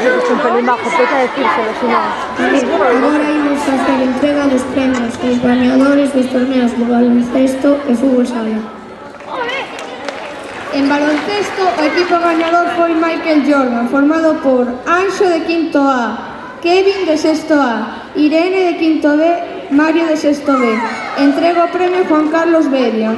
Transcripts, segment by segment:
es un pelín bajo, puede decírselo, si no. Agora imos facer entrega dos premios aos gañadores dos torneos de baloncesto e fútbol sala. En baloncesto, o equipo gañador foi Michael Jordan, formado por Anxo de quinto A, Kevin de sexto A, Irene de quinto B, Mario de sexto B. Entrega o premio Juan Carlos Beria.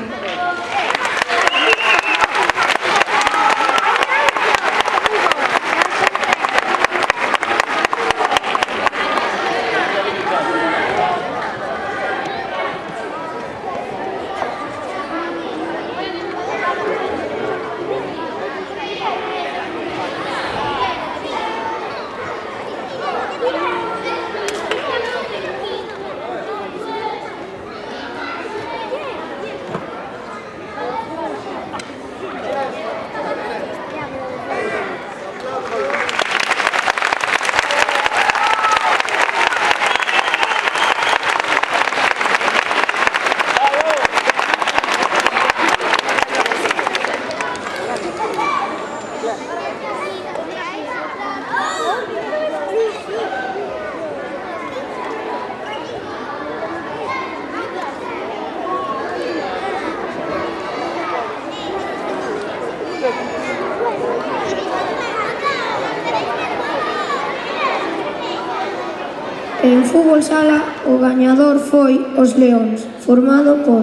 En fútbol sala, o gañador foi os Leóns, formado por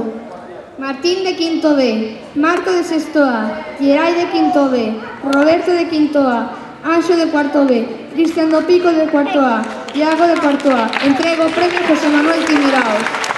Martín de quinto B, Marco de sexto A, Gerai de quinto B, Roberto de quinto A, Anxo de cuarto B, Cristian do Pico de cuarto A, Iago de cuarto A. Entrega o premio José Manuel Timiraos.